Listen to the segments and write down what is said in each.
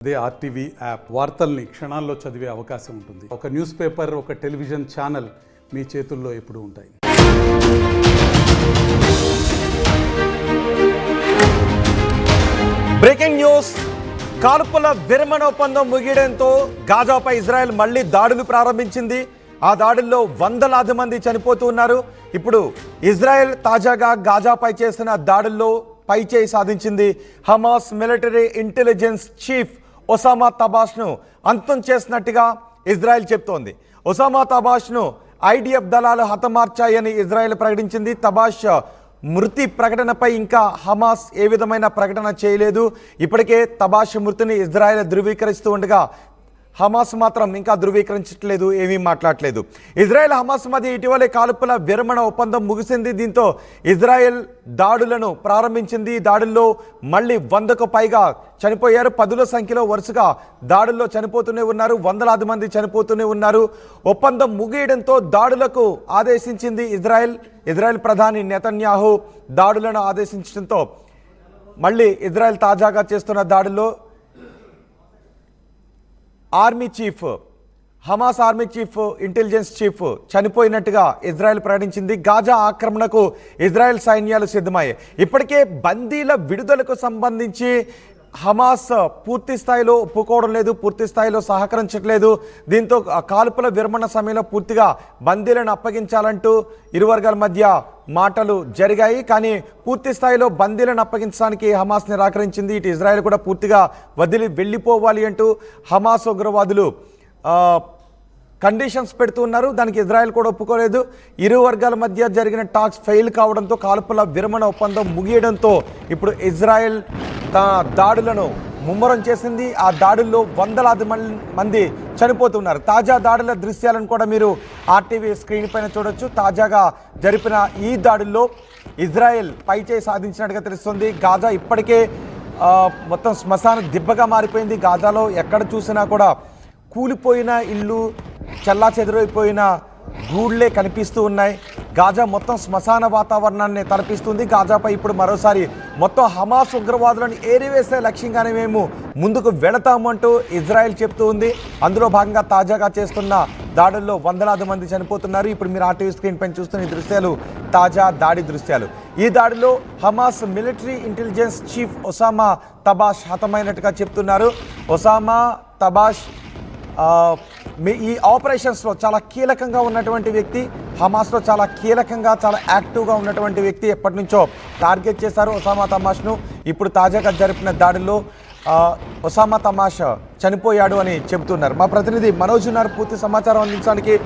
అదే RTV app వార్తల్ని క్షణాల్లో చదివే అవకాశం ఉంటుంది. ఒక న్యూస్ పేపర్, ఒక టెలివిజన్ ఛానల్ మీ చేతుల్లో ఎప్పుడూ ఉంటాయి. Breaking news. కాల్పుల విరమణ ఒప్పందం ముగియడంతో గాజాపై ఇజ్రాయెల్ మళ్లీ దాడులు ప్రారంభించింది. ఆ దాడుల్లో వందలాది మంది చనిపోతూ ఉన్నారు. ఇప్పుడు ఇజ్రాయెల్ తాజాగా గాజాపై చేసిన దాడుల్లో పైచేయి సాధించింది. Hamas military intelligence chief Osama తబాష్ను అంతం చేసినట్టుగా ఇజ్రాయెల్ చెప్తోంది. ఒసామా తబాష్ను ఐడిఎఫ్ దళాలు హతమార్చాయని ఇజ్రాయెల్ ప్రకటించింది. తబాష్ మృతి ప్రకటనపై ఇంకా హమాస్ ఏ విధమైన ప్రకటన చేయలేదు. ఇప్పటికే తబాష్ మృతిని ఇజ్రాయెల్ ధృవీకరిస్తూ ఉండగా హమాస్ మాత్రం ఇంకా ధృవీకరించట్లేదు, ఏమీ మాట్లాడలేదు. ఇజ్రాయెల్ హమాస్ మధ్య ఇటీవలే కాల్పుల విరమణ ఒప్పందం ముగిసింది. దీంతో ఇజ్రాయెల్ దాడులను ప్రారంభించింది. దాడుల్లో మళ్ళీ 100కు పైగా చనిపోయారు. పదుల సంఖ్యలో వరుసగా దాడుల్లో చనిపోతూనే ఉన్నారు. వందలాది మంది చనిపోతూనే ఉన్నారు. ఒప్పందం ముగియడంతో దాడులకు ఆదేశించింది ఇజ్రాయెల్ ప్రధాని నెతన్యాహు దాడులను ఆదేశించడంతో మళ్ళీ ఇజ్రాయెల్ తాజాగా చేస్తున్న దాడుల్లో Hamas army chief, intelligence chief చనిపోయినట్టుగా ఇజ్రాయెల్ ప్రకటించింది. గాజా ఆక్రమణకు ఇజ్రాయెల్ సైన్యాలు సిద్ధమయ్యాయి. ఇప్పటికే బందీల విడుదలకు సంబంధించి హమాస్ పూర్తి స్థాయిలో ఒప్పుకోవడం లేదు, పూర్తి స్థాయిలో సహకరించట్లేదు. దీంతో కాల్పుల విరమణ సమయంలో పూర్తిగా బందీలను అప్పగించాలంటూ ఇరు వర్గాల మధ్య మాటలు జరిగాయి. కానీ పూర్తి స్థాయిలో బందీలను అప్పగించడానికి హమాస్ నిరాకరించింది. ఇటు ఇజ్రాయెల్ కూడా పూర్తిగా వదిలి వెళ్ళిపోవాలి అంటూ హమాస్ ఉగ్రవాదులు కండిషన్స్ పెడుతూ ఉన్నారు. దానికి ఇజ్రాయెల్ కూడా ఒప్పుకోలేదు. ఇరు వర్గాల మధ్య జరిగిన టాక్స్ ఫెయిల్ కావడంతో కాల్పుల విరమణ ఒప్పందం ముగియడంతో ఇప్పుడు ఇజ్రాయెల్ దాడులను ముమ్మరం చేసింది. ఆ దాడుల్లో వందలాది మంది చనిపోతున్నారు. తాజా దాడుల దృశ్యాలను కూడా మీరు ఆర్టీవీ స్క్రీన్ పైన చూడొచ్చు. తాజాగా జరిపిన ఈ దాడుల్లో ఇజ్రాయెల్ పైచేయి సాధించినట్టుగా తెలుస్తుంది. గాజా ఇప్పటికే మొత్తం శ్మశాన దిబ్బగా మారిపోయింది. గాజాలో ఎక్కడ చూసినా కూడా కూలిపోయిన ఇల్లు, చెల్లాచెదురైపోయిన గూళ్ళే కనిపిస్తూ ఉన్నాయి. గాజా మొత్తం శ్మశాన వాతావరణాన్ని తలపిస్తుంది. గాజాపై ఇప్పుడు మరోసారి మొత్తం హమాస్ ఉగ్రవాదులను ఏరివేసే లక్ష్యంగానే మేము ముందుకు వెళతామంటూ ఇజ్రాయెల్ చెప్తూ ఉంది. అందులో భాగంగా తాజాగా చేస్తున్న దాడుల్లో వందలాది మంది చనిపోతున్నారు. ఇప్పుడు మీరు ఆర్టీవీ స్క్రీన్ పైన చూస్తున్న ఈ దృశ్యాలు తాజా దాడి దృశ్యాలు. ఈ దాడిలో Hamas military intelligence chief Osama Tabash హతమైనట్టుగా చెప్తున్నారు. ఒసామా తబాష్ ఈ ఆపరేషన్స్లో చాలా కీలకంగా ఉన్నటువంటి వ్యక్తి, హమాస్లో చాలా కీలకంగా, చాలా యాక్టివ్గా ఉన్నటువంటి వ్యక్తి. ఎప్పటి నుంచో టార్గెట్ చేశారు ఒసామా తమాష్ను. ఇప్పుడు తాజాగా జరిపిన దాడుల్లో ఒసామా తమాష్ చనిపోయాడు అని చెబుతున్నారు. మా ప్రతినిధి మనోజ్ ఉన్నారు పూర్తి సమాచారం అందించడానికి.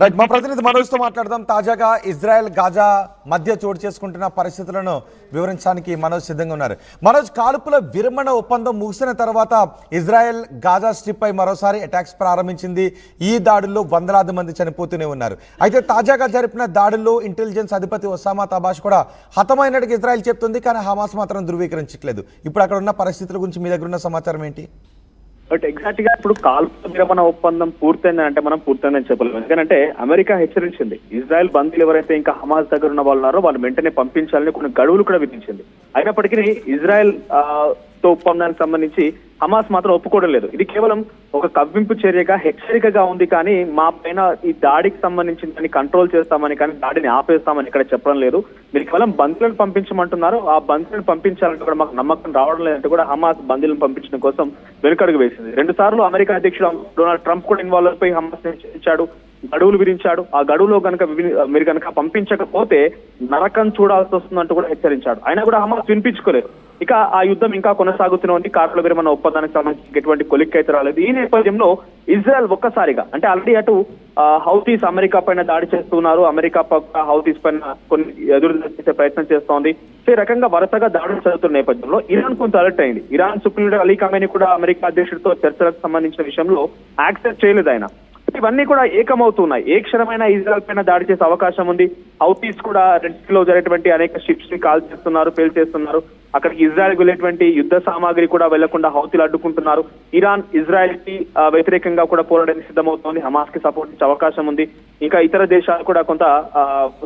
రైట్, మా ప్రతినిధి మనోజ్తో మాట్లాడదాం. తాజాగా ఇజ్రాయెల్ గాజా మధ్య చోటు చేసుకుంటున్న పరిస్థితులను వివరించడానికి మనోజ్ సిద్ధంగా ఉన్నారు. మనోజ్, కాల్పుల విరమణ ఒప్పందం ముగిసిన తర్వాత ఇజ్రాయెల్ గాజా స్ట్రిప్ పై మరోసారి అటాక్స్ ప్రారంభించింది. ఈ దాడుల్లో వందలాది మంది చనిపోతూనే ఉన్నారు. అయితే తాజాగా జరిపిన దాడుల్లో ఇంటెలిజెన్స్ అధిపతి ఒసామా తబాష్ కూడా హతమైనట్టుగా ఇజ్రాయెల్ చెప్తుంది. కానీ హమాస్ మాత్రం ధృవీకరించట్లేదు. ఇప్పుడు అక్కడ ఉన్న పరిస్థితుల గురించి మీ దగ్గర ఉన్న సమాచారం ఏంటి? బట్ ఎగ్జాక్ట్ గా ఇప్పుడు కాల్పుల విరమణ ఒప్పందం పూర్తయిందని అంటే మనం పూర్తయిందని చెప్పలేము. ఎందుకంటే అమెరికా హెచ్చరించింది, ఇజ్రాయెల్ బందీలు ఎవరైతే ఇంకా హమాస్ దగ్గర ఉన్న వాళ్ళు ఉన్నారో వాళ్ళు వెంటనే పంపించాలని కొన్ని గడువులు కూడా విధించింది. అయినప్పటికీ ఇజ్రాయెల్ తో ఒప్పందానికి సంబంధించి హమాస్ మాత్రం ఒప్పుకోవడం లేదు. ఇది కేవలం ఒక కవ్వింపు చర్యగా, హెచ్చరికగా ఉంది. కానీ మా పైన ఈ దాడికి సంబంధించిన దాన్ని కంట్రోల్ చేస్తామని, కానీ దాడిని ఆపేస్తామని ఇక్కడ చెప్పడం లేదు. మీరు కేవలం బందీలను పంపించమంటున్నారు. ఆ బందీలను పంపించాలంటే కూడా మాకు నమ్మకం రావడం లేదంటే కూడా హమాస్ బందీలను పంపించడం కోసం వెనుకడుగు వేసింది. 2 సార్లు అమెరికా అధ్యక్షుడు డొనాల్డ్ ట్రంప్ కూడా ఇన్వాల్వ్ అయిపోయి హమాస్ హెచ్చరించాడు, గడువులు విధించాడు. ఆ గడువులో మీరు కనుక పంపించకపోతే నరకం చూడాల్సి వస్తుందంటూ కూడా హెచ్చరించాడు. అయినా కూడా హమాస్ వినిపించుకోలేదు. ఇక ఆ యుద్ధం ఇంకా కొనసాగుతూనే ఉంది. కాల్పుల విరమణ ఒప్పందానికి సంబంధించి ఎటువంటి కొలిక్కైతే రాలేదు. ఈ నేపథ్యంలో ఇజ్రాయెల్ ఒక్కసారిగా, అంటే ఆల్రెడీ అటు హౌతీస్ అమెరికా పైన దాడి చేస్తున్నారు, అమెరికా పక్క హౌతీస్ పైన కొన్ని ఎదురు చేసే ప్రయత్నం చేస్తోంది. ఈ రకంగా వరుసగా దాడులు జరుగుతున్న నేపథ్యంలో ఇరాన్ కొంత అలర్ట్ అయింది. Iran supreme leader Ali Khamenei కూడా అమెరికా అధ్యక్షుడితో చర్చలకు సంబంధించిన విషయంలో యాక్సెప్ట్ చేయలేదు ఆయన. ఇవన్నీ కూడా ఏకమవుతున్నాయి. ఏ క్షణమైనా ఇజ్రాయెల్ పైన దాడి చేసే అవకాశం ఉంది. హౌతీస్ కూడా రెడ్ సీలో జరిగేటువంటి అనేక షిప్స్ ని కాల్ చేస్తున్నారు, పేల్చేస్తున్నారు. అక్కడికి ఇజ్రాయెల్ వెళ్ళేటువంటి యుద్ధ సామాగ్రి కూడా వెళ్లకుండా హౌతీలు అడ్డుకుంటున్నారు. ఇరాన్ ఇజ్రాయెల్ కి వ్యతిరేకంగా కూడా పోరాడడానికి సిద్ధమవుతోంది. హమాస్ కి సపోర్ట్ ఇచ్చే అవకాశం ఉంది. ఇంకా ఇతర దేశాలు కూడా కొంత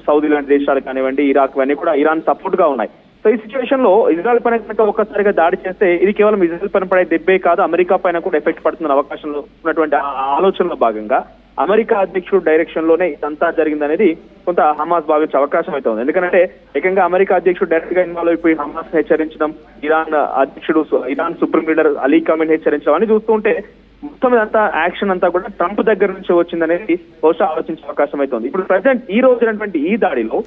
సౌదీ లాంటి దేశాలు కానివ్వండి, ఇరాక్ ఇవన్నీ కూడా ఇరాన్ సపోర్ట్ గా ఉన్నాయి. సో ఈ సిచ్యువేషన్ లో ఇజ్రాయెల్ పైన కనుక ఒక్కసారిగా దాడి చేస్తే ఇది కేవలం ఇజ్రాయెల్ పైన పడే దెబ్బే కాదు, అమెరికా పైన కూడా ఎఫెక్ట్ పడుతున్న అవకాశంలో ఉన్నటువంటి ఆలోచనలో భాగంగా అమెరికా అధ్యక్షుడు డైరెక్షన్ లోనే ఇదంతా జరిగిందనేది కొంత హమాస్ భావించే అవకాశం అయితే ఉంది. ఎందుకంటే ఏకంగా అమెరికా అధ్యక్షుడు డైరెక్ట్ గా ఇన్వాల్వ్ అయిపోయి హమాస్ హెచ్చరించడం, Iran supreme leader Ali Khamenei హెచ్చరించడం అని చూస్తుంటే మొత్తం ఇదంతా యాక్షన్ అంతా కూడా ట్రంప్ దగ్గర నుంచి వచ్చిందనేది బహుశా ఆలోచించే అవకాశం అయితే ఉంది. ఇప్పుడు ప్రజెంట్ ఈ రోజునటువంటి ఈ దాడిలో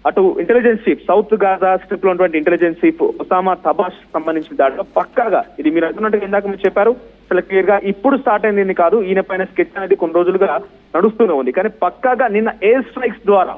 అటు intelligence chief, south Gaza strip లో ఉన్నటువంటి ఇంటెలిజెన్స్ చీఫ్ ఒసామా తబాష్ సంబంధించిన దాడిలో పక్కాగా ఇది మీరు అంటున్నట్టుగా ఇందాక మీరు చెప్పారు, చాలా క్లియర్ గా ఇప్పుడు స్టార్ట్ అయింది కాదు, ఈయన పైన స్కెచ్ అనేది కొన్ని రోజులుగా నడుస్తూనే ఉంది. కానీ పక్కాగా నిన్న ఎయిర్ స్ట్రైక్స్ ద్వారా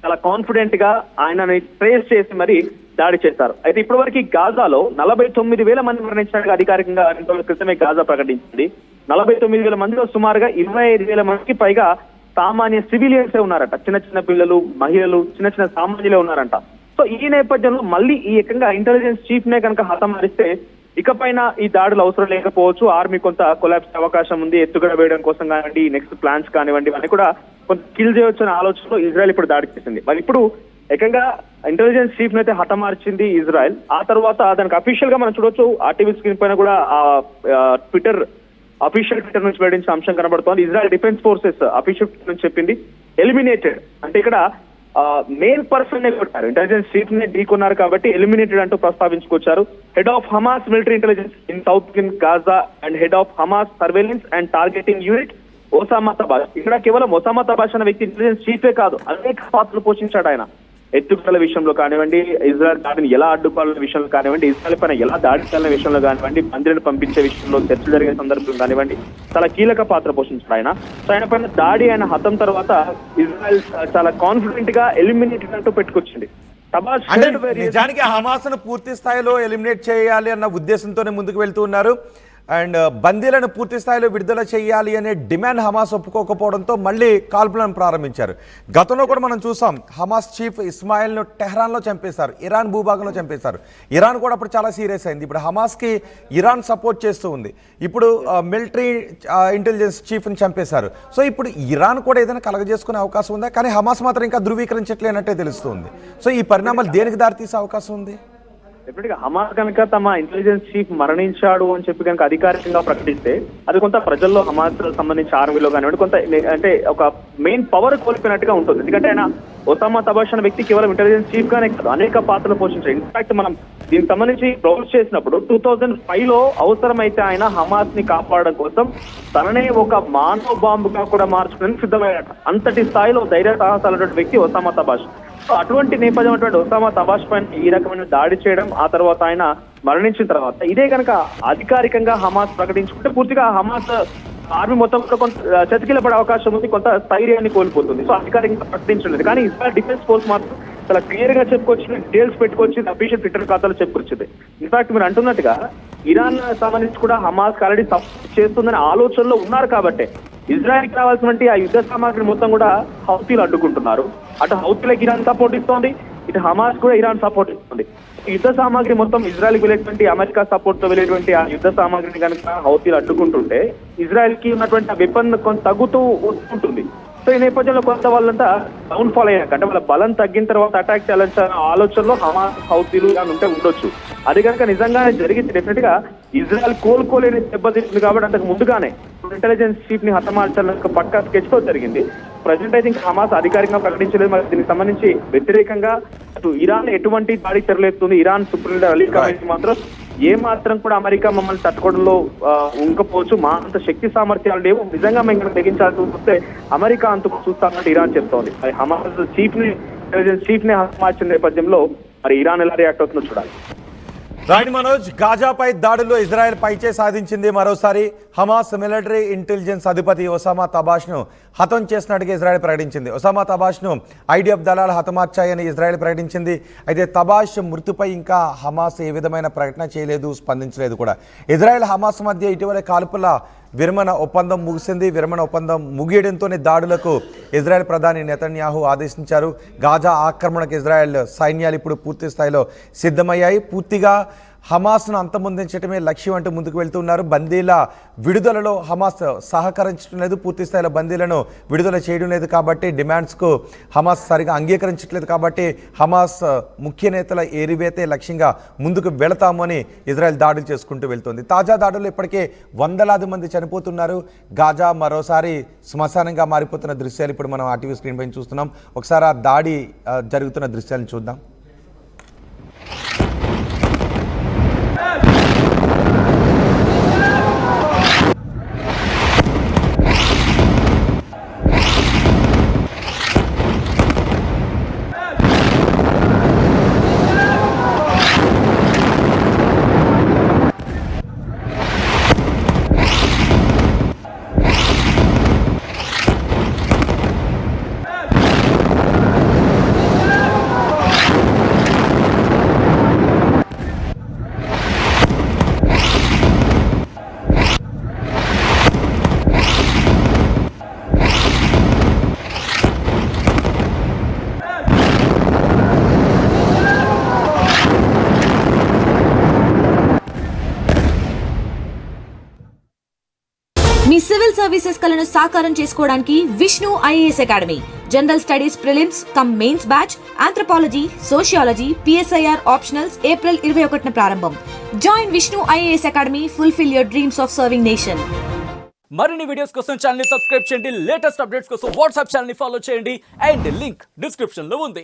చాలా కాన్ఫిడెంట్ గా ఆయనని ట్రేస్ చేసి మరి దాడి చేశారు. అయితే ఇప్పటి వరకు గాజాలో 49,000 మంది మరణించినట్టుగా అధికారికంగా 2 రోజుల క్రితమే గాజా ప్రకటించింది. 49,000 మందిలో సుమారుగా 25,000 మందికి పైగా సామాన్య సివిలియన్సే ఉన్నారట. చిన్న చిన్న పిల్లలు, మహిళలు, చిన్న చిన్న సామాన్యులే ఉన్నారంట. సో ఈ నేపథ్యంలో మళ్ళీ ఈ ఏకంగా ఇంటెలిజెన్స్ చీఫ్ నే కనుక హతమారిస్తే ఇకపైన ఈ దాడులు అవసరం లేకపోవచ్చు, ఆర్మీ కొంత కొలాప్స్ అవకాశం ఉంది, ఎత్తుగడ వేయడం కోసం కానివ్వండి, నెక్స్ట్ ప్లాన్స్ కానివ్వండి, ఇవన్నీ కూడా కొంత కిల్ చేయొచ్చు అనే ఆలోచనలో ఇజ్రాయెల్ ఇప్పుడు దాడి చేసింది. మరి ఇప్పుడు ఏకంగా ఇంటెలిజెన్స్ చీఫ్ నైతే హతమార్చింది ఇజ్రాయెల్. ఆ తర్వాత దానికి అఫీషియల్ గా మనం చూడొచ్చు, ఆర్టీవీ స్క్రీన్ పైన కూడా ట్విట్టర్ అఫీషియల్ ట్విట్టర్ నుంచి వెల్లడించిన అంశం కనబడుతోంది. Israel defence forces official Twitter నుంచి చెప్పింది ఎలిమినేటెడ్, అంటే ఇక్కడ మెయిన్ పర్సన్ నే కొట్టారు, ఇంటెలిజెన్స్ చీఫ్ నే ఢీకొన్నారు కాబట్టి ఎలిమినేటెడ్ అంటూ ప్రస్తావించుకొచ్చారు. Head of Hamas military intelligence in south in Gaza and head of Hamas surveillance and targeting unit Osama Tabash. ఇక్కడ కేవలం ఒసామా తబాష్ అనే వ్యక్తి ఇంటెలిజెన్స్ చీఫే కాదు, అనేక పాత్రలు పోషించాడు ఆయన. ఎత్తుగడల విషయంలో కానివ్వండి, ఇజ్రాయెల్ దాడిని ఎలా అడ్డుకోవాలనే విషయంలో కానివ్వండి, ఇజ్రాయెల్ పైన ఎలా దాడి చేయాలనే విషయంలో కానివ్వండి, మందిని పంపించే విషయంలో చర్చలు జరిగే సందర్భంలో కానివ్వండి, చాలా కీలక పాత్ర పోషించాడు ఆయన. సో ఆయన పైన దాడి, ఆయన హతం తర్వాత ఇజ్రాయెల్ చాలా కాన్ఫిడెంట్ గా ఎలిమినేటెడ్ అంటూ పెట్టుకొచ్చింది. అంటే నిజానికి హమాస్ ను పూర్తి స్థాయిలో ఎలిమినేట్ చేయాలి అన్న ఉద్దేశంతోనే ముందుకు వెళ్తూ ఉన్నారు. అండ్ బందీలను పూర్తి స్థాయిలో విడుదల చేయాలి అనే డిమాండ్ హమాస్ ఒప్పుకోకపోవడంతో మళ్ళీ కాల్పులను ప్రారంభించారు. గతంలో కూడా మనం చూసాం, హమాస్ చీఫ్ ఇస్మాయిల్ను టెహ్రాన్లో చంపేశారు, ఇరాన్ భూభాగంలో చంపేశారు. ఇరాన్ కూడా అప్పుడు చాలా సీరియస్ అయింది. ఇప్పుడు హమాస్కి ఇరాన్ సపోర్ట్ చేస్తూ ఉంది. ఇప్పుడు మిలిటరీ ఇంటెలిజెన్స్ చీఫ్ని చంపేశారు. సో ఇప్పుడు ఇరాన్ కూడా ఏదైనా కలగజేసుకునే అవకాశం ఉందా? కానీ హమాస్ మాత్రం ఇంకా ధృవీకరించట్లేనట్టే తెలుస్తుంది. సో ఈ పరిణామాలు దేనికి దారితీసే అవకాశం ఉంది? ఎప్పటికీ హమాస్ కనుక తమ ఇంటెలిజెన్స్ చీఫ్ మరణించాడు అని చెప్పి కనుక అధికారికంగా ప్రకటిస్తే అది కొంత ప్రజల్లో హమాస్ సంబంధించి ఆర్మీలో కానివ్వండి కొంత అంటే ఒక మెయిన్ పవర్ కోల్పోయినట్టుగా ఉంటుంది. ఎందుకంటే ఆయన ఒసామా తబాష్ అనే వ్యక్తి కేవలం ఇంటెలిజెన్స్ చీఫ్ గానే కాదు, అనేక పాత్రలు పోషించారు. ఇన్ఫాక్ట్ మనం దీనికి సంబంధించి బ్రౌజ్ చేసినప్పుడు 2005లో అవసరమైతే ఆయన హమాస్ ని కాపాడడం కోసం తననే ఒక మానవ బాంబుగా కూడా మార్చుకుని సిద్ధమయ్యాడు. అంతటి స్థాయిలో ధైర్య సాహసాలైన వ్యక్తి ఒసామా తబాష్. సో అటువంటి నేపథ్యం అటువంటి ఒసామా తబాష్ పైన ఈ రకమైన దాడి చేయడం, ఆ తర్వాత ఆయన మరణించిన తర్వాత ఇదే కనుక అధికారికంగా హమాస్ ప్రకటించుకుంటే పూర్తిగా హమాస్ ఆర్మీ మొత్తం కూడా కొంత చతికిల పడే అవకాశం ఉంది, కొంత స్థైర్యాన్ని కోల్పోతుంది. సో అధికారికంగా ప్రకటించలేదు. కానీ ఇజ్రాయెల్ డిఫెన్స్ ఫోర్స్ మాత్రం చాలా క్లియర్ గా చెప్పుకొచ్చింది, డీటెయిల్స్ పెట్టుకొచ్చింది, అఫీషియల్ ట్విట్టర్ ఖాతాలో చెప్పుకొచ్చింది. ఇన్ఫాక్ట్ మీరు అంటున్నట్టుగా ఇరాన్ సంబంధించి కూడా హమాస్ ఆల్రెడీ సపోర్ట్ చేస్తుందనే ఆలోచనలో ఉన్నారు కాబట్టి ఇజ్రాయెల్కి రావాల్సినటువంటి ఆ యుద్ధ సామాగ్రి మొత్తం కూడా హౌతీలు అడ్డుకుంటున్నారు. అటు హౌతీలకు ఇరాన్ సపోర్ట్ ఇస్తోంది, ఇటు హమాస్ కూడా ఇరాన్ సపోర్ట్ ఇస్తుంది. యుద్ధ సామాగ్రి మొత్తం ఇజ్రాయెల్కి వెళ్ళేటువంటి అమెరికా సపోర్ట్ తో వెళ్ళేటువంటి ఆ యుద్ధ సామాగ్రిని కనుక హౌతీలు అడ్డుకుంటుంటే ఇజ్రాయెల్ కి ఉన్నటువంటి ఆ వెపన్ కొంత తగ్గుతూ వస్తుంటుంది. సో ఈ నేపథ్యంలో కొంత వాళ్ళంతా డౌన్ ఫాల్ అయ్యాక అంటే వాళ్ళ బలం తగ్గిన తర్వాత అటాక్ చేయాలన్న ఆలోచనలో హమాస్ హౌతీలు అని ఉంటే ఉండొచ్చు. అది కనుక నిజంగానే జరిగింది డెఫినెట్ గా ఇజ్రాయెల్ కోలుకోలేని దెబ్బతింటుంది. కాబట్టి అంతకు ముందుగానే ఇంటెలిజెన్స్ చీఫ్ ని హతమార్చాలని పక్కా స్కెచ్ తో జరిగింది. ప్రజెంట్ అయితే ఇంకా హమాస్ అధికారికంగా ప్రకటించలేదు. మరి దీనికి సంబంధించి వ్యతిరేకంగా అటు ఇరాన్ ఎటువంటి దాడి తెరలేస్తుంది. Iran supreme leader Ali Khamenei మాత్రం ఏ మాత్రం కూడా అమెరికా మమ్మల్ని తట్టుకోవడంలో ఉంకపోవచ్చు, మా అంత శక్తి సామర్థ్యాలు లేవు, నిజంగా మేము తెగించాల్సి వస్తే అమెరికా అంతకు చూస్తామంటే ఇరాన్ చెప్తోంది. మరి హమాస్ చీఫ్ ని ఇంటెలిజెన్స్ చీఫ్ ని హతమార్చిన నేపథ్యంలో మరి ఇరాన్ ఎలా రియాక్ట్ అవుతుందో చూడాలి. రైట్ మనోజ్, గాజాపై దాడుల్లో ఇజ్రాయెల్ పైచే సాధించింది. మరోసారి హమాస్ మిలిటరీ ఇంటెలిజెన్స్ అధిపతి ఒసామా తబాష్ను హతం చేసినట్టుగా ఇజ్రాయెల్ ప్రకటించింది. ఒసామా తబాష్ను ఐడిఎఫ్ దళాలు హతమార్చాయని ఇజ్రాయెల్ ప్రకటించింది. అయితే తబాష్ మృతిపై ఇంకా హమాస్ ఏ విధమైన ప్రకటన చేయలేదు, స్పందించలేదు కూడా. ఇజ్రాయెల్ హమాస్ మధ్య ఇటీవల కాల్పుల విరమణ ఒప్పందం ముగిసింది. విరమణ ఒప్పందం ముగియడంతోనే దాడులకు ఇజ్రాయెల్ ప్రధాని నెతన్యాహు ఆదేశించారు. గాజా ఆక్రమణకు ఇజ్రాయెల్ సైన్యాలు ఇప్పుడు పూర్తి స్థాయిలో సిద్ధమయ్యాయి. పూర్తిగా హమాస్ను అంతమొందించడమే లక్ష్యం అంటూ ముందుకు వెళ్తున్నారు. బందీల విడుదలలో హమాస్ సహకరించడం లేదు, పూర్తి స్థాయిలో బందీలను విడుదల చేయడం లేదు కాబట్టి, డిమాండ్స్కు హమాస్ సరిగా అంగీకరించట్లేదు కాబట్టి హమాస్ ముఖ్య నేతల ఏరివేతే లక్ష్యంగా ముందుకు వెళతాము అని ఇజ్రాయెల్ దాడులు చేసుకుంటూ వెళ్తుంది. తాజా దాడులు ఇప్పటికే వందలాది మంది చనిపోతున్నారు. గాజా మరోసారి శ్మశానంగా మారిపోతున్న దృశ్యాలు ఇప్పుడు మనం ఆర్టీవీ స్క్రీన్ పైన చూస్తున్నాం. ఒకసారి ఆ దాడి జరుగుతున్న దృశ్యాలను చూద్దాం. మీ సివిల్ సర్వీసెస్ కలను సాకారం చేసుకోవడానికి Vishnu IAS academy general studies prelims cum mains batch, anthropology, sociology, PSIR optionals April 21న ప్రారంభం. Join Vishnu IAS academy, fulfil your dreams of serving nation. మరిన్ని వీడియోస్ కోసం ఛానల్ ని సబ్స్క్రైబ్ చేయండి. లేటెస్ట్ అప్డేట్స్ కోసం వాట్సాప్ ఛానల్ ని ఫాలో చేయండి. అండ్ లింక్ డిస్క్రిప్షన్ లో ఉంది.